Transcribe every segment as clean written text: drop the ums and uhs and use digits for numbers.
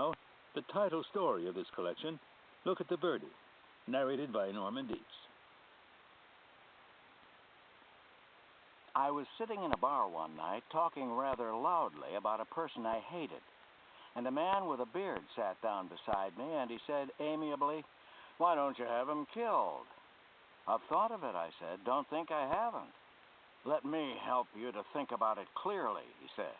Now, the title story of this collection, Look at the Birdie, narrated by Norman Dietz. I was sitting in a bar one night talking rather loudly about a person I hated, and a man with a beard sat down beside me and he said amiably, "Why don't you have him killed?" "I've thought of it," I said. "Don't think I haven't." "Let me help you to think about it clearly," he said.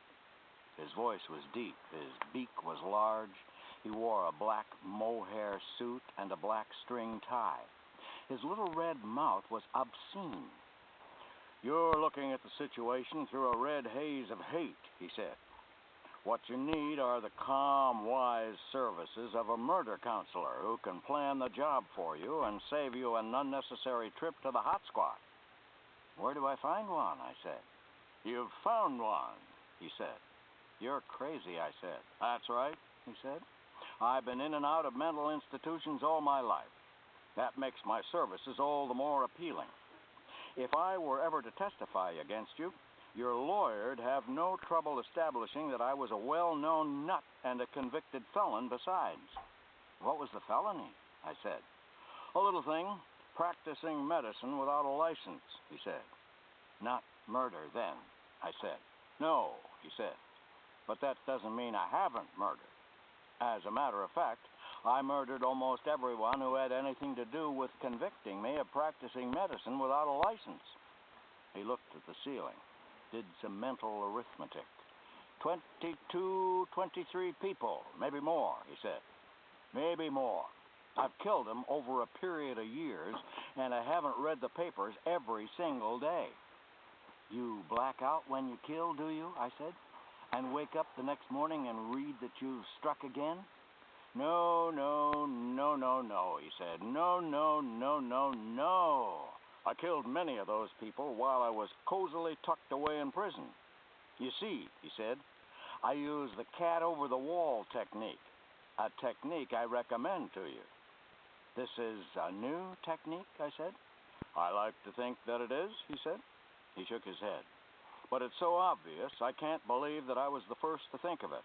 His voice was deep. His beak was large. He wore a black mohair suit and a black string tie. His little red mouth was obscene. "You're looking at the situation through a red haze of hate," he said. "What you need are the calm, wise services of a murder counselor who can plan the job for you and save you an unnecessary trip to the hot squat." "Where do I find one?" I said. "You've found one," he said. "You're crazy," I said. "That's right," he said. "I've been in and out of mental institutions all my life. That makes my services all the more appealing. If I were ever to testify against you, your lawyer'd have no trouble establishing that I was a well-known nut and a convicted felon besides." "What was the felony?" I said. "A little thing, practicing medicine without a license," he said. "Not murder, then?" I said. "No," he said. "But that doesn't mean I haven't murdered. As a matter of fact, I murdered almost everyone who had anything to do with convicting me of practicing medicine without a license." He looked at the ceiling, did some mental arithmetic. 23 people, maybe more," he said. "Maybe more. I've killed them over a period of years, and I haven't read the papers every single day." "You black out when you kill, do you?" I said. "And wake up the next morning and read that you've struck again?" No, he said. No. I killed many of those people while I was cozily tucked away in prison. You see," he said, "I use the cat-over-the-wall technique, a technique I recommend to you." "This is a new technique?" I said. "I like to think that it is," he said. He shook his head. "But it's so obvious, I can't believe that I was the first to think of it.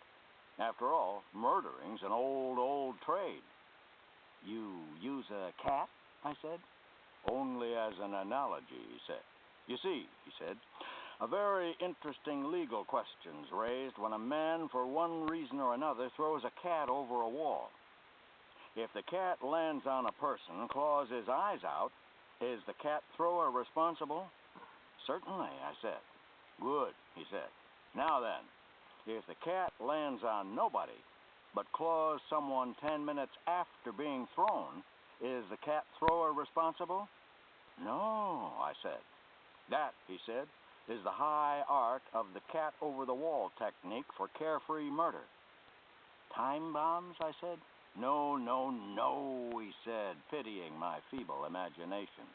After all, murdering's an old trade." "You use a cat?" I said. "Only as an analogy," he said. "You see," he said, "a very interesting legal question's raised when a man, for one reason or another, throws a cat over a wall. If the cat lands on a person and claws his eyes out, is the cat thrower responsible?" "Certainly," I said. "Good," he said. "Now then, if the cat lands on nobody, but claws someone 10 minutes after being thrown, is the cat thrower responsible?" "No," I said. "That," he said, "is the high art of the cat-over-the-wall technique for carefree murder." "Time bombs?" I said. No, he said, pitying my feeble imagination.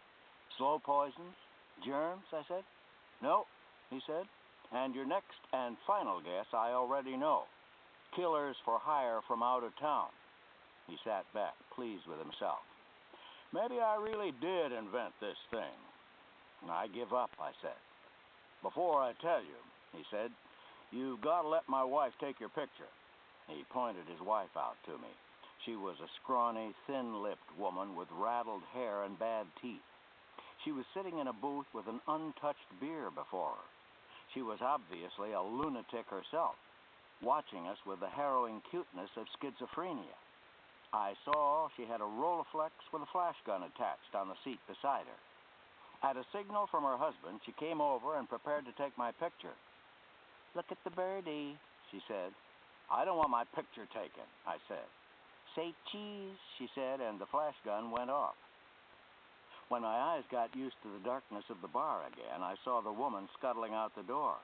"Slow poisons? Germs?" I said. "No," he said. "And your next and final guess I already know. Killers for hire from out of town." He sat back, pleased with himself. "Maybe I really did invent this thing." "I give up," I said. "Before I tell you," he said, "you've got to let my wife take your picture." He pointed his wife out to me. She was a scrawny, thin-lipped woman with raddled hair and bad teeth. She was sitting in a booth with an untouched beer before her. She was obviously a lunatic herself, watching us with the harrowing cuteness of schizophrenia. I saw she had a Rolleiflex with a flash gun attached on the seat beside her. At a signal from her husband, she came over and prepared to take my picture. "Look at the birdie," she said. "I don't want my picture taken," I said. "Say cheese," she said, and the flash gun went off. When my eyes got used to the darkness of the bar again, I saw the woman scuttling out the door.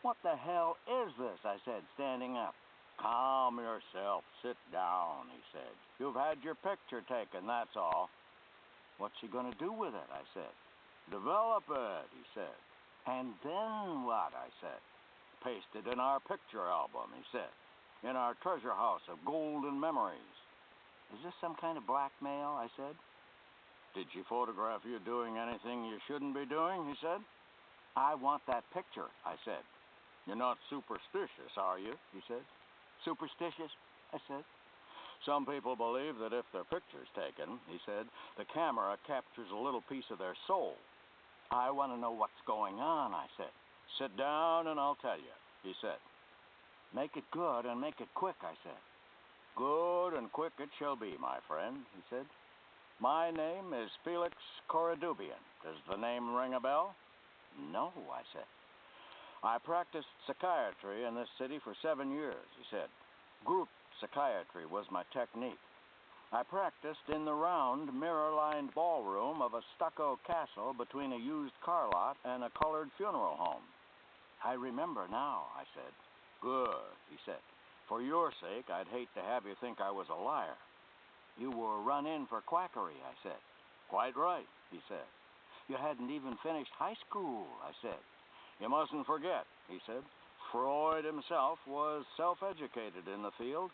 "What the hell is this?" I said, standing up. "Calm yourself. Sit down," he said. "You've had your picture taken, that's all." "What's she going to do with it?" I said. "Develop it," he said. "And then what?" I said. "Paste it in our picture album," he said. "In our treasure house of golden memories." "Is this some kind of blackmail?" I said. "Did she photograph you doing anything you shouldn't be doing?" he said. "I want that picture," I said. "You're not superstitious, are you?" he said. "Superstitious? I said. Some people believe that if their picture's taken, he said, the camera captures a little piece of their soul. I want to know what's going on, I said. Sit down and I'll tell you, he said. Make it good and make it quick, I said. Good and quick it shall be, my friend, he said. My name is Felix Coradubian. Does the name ring a bell? No, I said. I practiced psychiatry in this city for 7 years, he said. Group psychiatry was my technique. I practiced in the round, mirror-lined ballroom of a stucco castle between a used car lot and a colored funeral home. I remember now, I said. Good, he said. For your sake, I'd hate to have you think I was a liar. You were run in for quackery, I said. Quite right, he said. You hadn't even finished high school, I said. You mustn't forget, he said. Freud himself was self-educated in the field,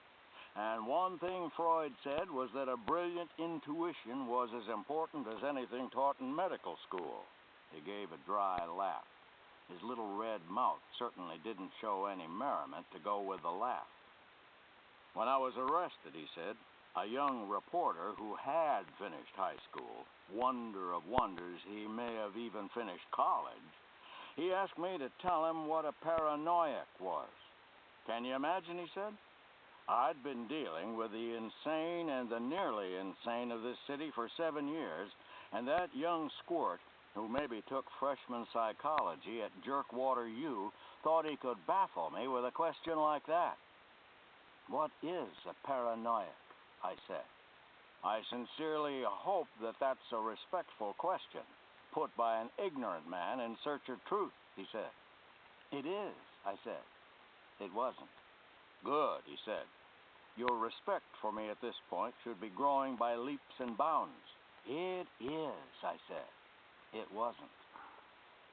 and one thing Freud said was that a brilliant intuition was as important as anything taught in medical school. He gave a dry laugh. His little red mouth certainly didn't show any merriment to go with the laugh. When I was arrested, he said, a young reporter who had finished high school, wonder of wonders, he may have even finished college, he asked me to tell him what a paranoiac was. Can you imagine, he said? I'd been dealing with the insane and the nearly insane of this city for 7 years, and that young squirt, who maybe took freshman psychology at Jerkwater U, thought he could baffle me with a question like that. What is a paranoiac? I said. I sincerely hope that that's a respectful question, put by an ignorant man in search of truth, he said. It is, I said. It wasn't. Good, he said. Your respect for me at this point should be growing by leaps and bounds. It is, I said. It wasn't.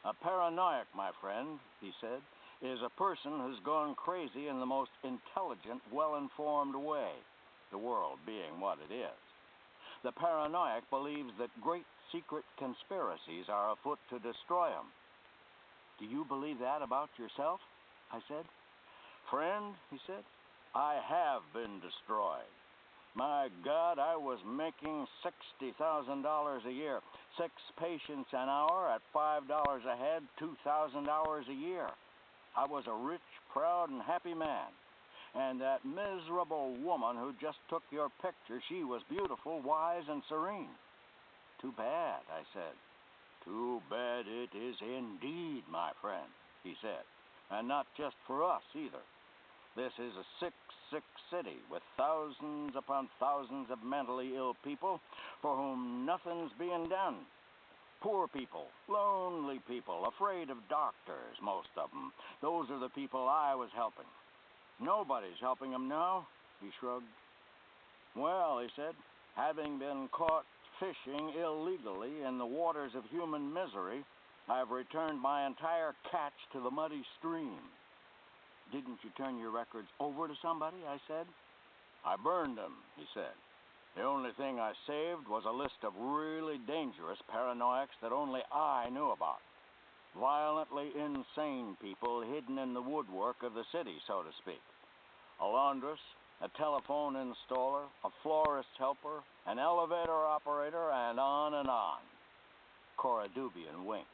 A paranoiac, my friend, he said, is a person who's gone crazy in the most intelligent, well-informed way, the world being what it is. The paranoiac believes that great secret conspiracies are afoot to destroy him. Do you believe that about yourself? I said. Friend, he said, I have been destroyed. My God, I was making $60,000 a year, 6 patients an hour at $5 a head, 2,000 hours a year. I was a rich, proud, and happy man. And that miserable woman who just took your picture, she was beautiful, wise, and serene. Too bad, I said. Too bad it is indeed, my friend, he said. And not just for us, either. This is a sick, sick city with thousands upon thousands of mentally ill people for whom nothing's being done. Poor people, lonely people, afraid of doctors, most of them. Those are the people I was helping. Nobody's helping them now, he shrugged. Well, he said, having been caught fishing illegally in the waters of human misery, I've returned my entire catch to the muddy stream. Didn't you turn your records over to somebody? I said. I burned them, he said. The only thing I saved was a list of really dangerous paranoiacs that only I knew about. Violently insane people hidden in the woodwork of the city, so to speak. A laundress, a telephone installer, a florist's helper, an elevator operator, and on and on. Coradubian winked.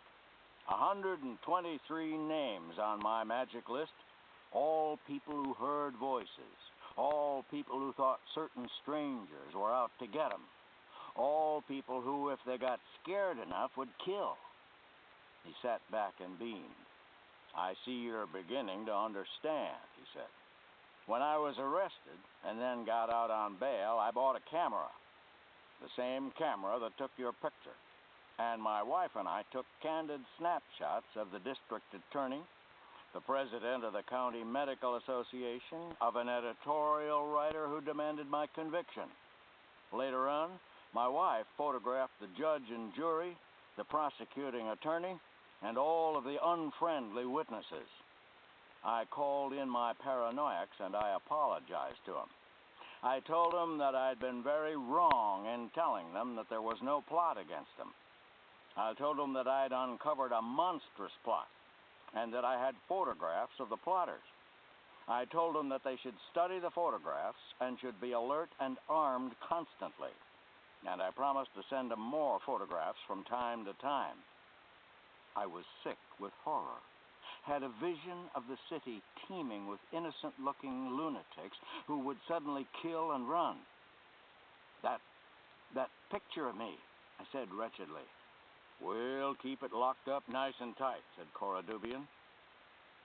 123 names on my magic list, all people who heard voices, all people who thought certain strangers were out to get them, all people who, if they got scared enough, would kill. He sat back and beamed. I see you're beginning to understand, he said. When I was arrested and then got out on bail, I bought a camera, the same camera that took your picture. And my wife and I took candid snapshots of the district attorney, the president of the County Medical Association, of an editorial writer who demanded my conviction. Later on, my wife photographed the judge and jury, the prosecuting attorney, and all of the unfriendly witnesses. I called in my paranoiacs and I apologized to them. I told them that I'd been very wrong in telling them that there was no plot against them. I told them that I'd uncovered a monstrous plot and that I had photographs of the plotters. I told them that they should study the photographs and should be alert and armed constantly. And I promised to send them more photographs from time to time. I was sick with horror, had a vision of the city teeming with innocent-looking lunatics who would suddenly kill and run. That picture of me, I said wretchedly. We'll keep it locked up nice and tight, said Cora Dubian.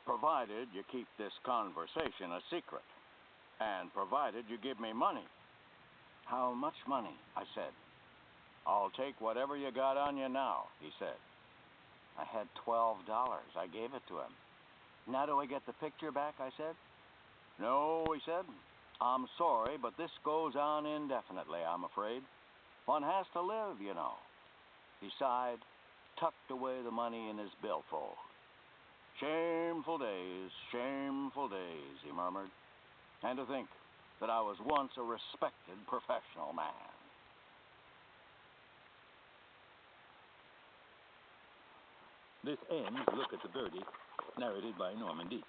Provided you keep this conversation a secret. And provided you give me money. How much money? I said. I'll take whatever you got on you now, he said. I had $12. I gave it to him. Now do I get the picture back, I said. No, he said. I'm sorry, but this goes on indefinitely, I'm afraid. One has to live, you know. He sighed, tucked away the money in his billfold. Shameful days, he murmured. And to think that I was once a respected professional man. This ends Look at the Birdie, narrated by Norman Dietz.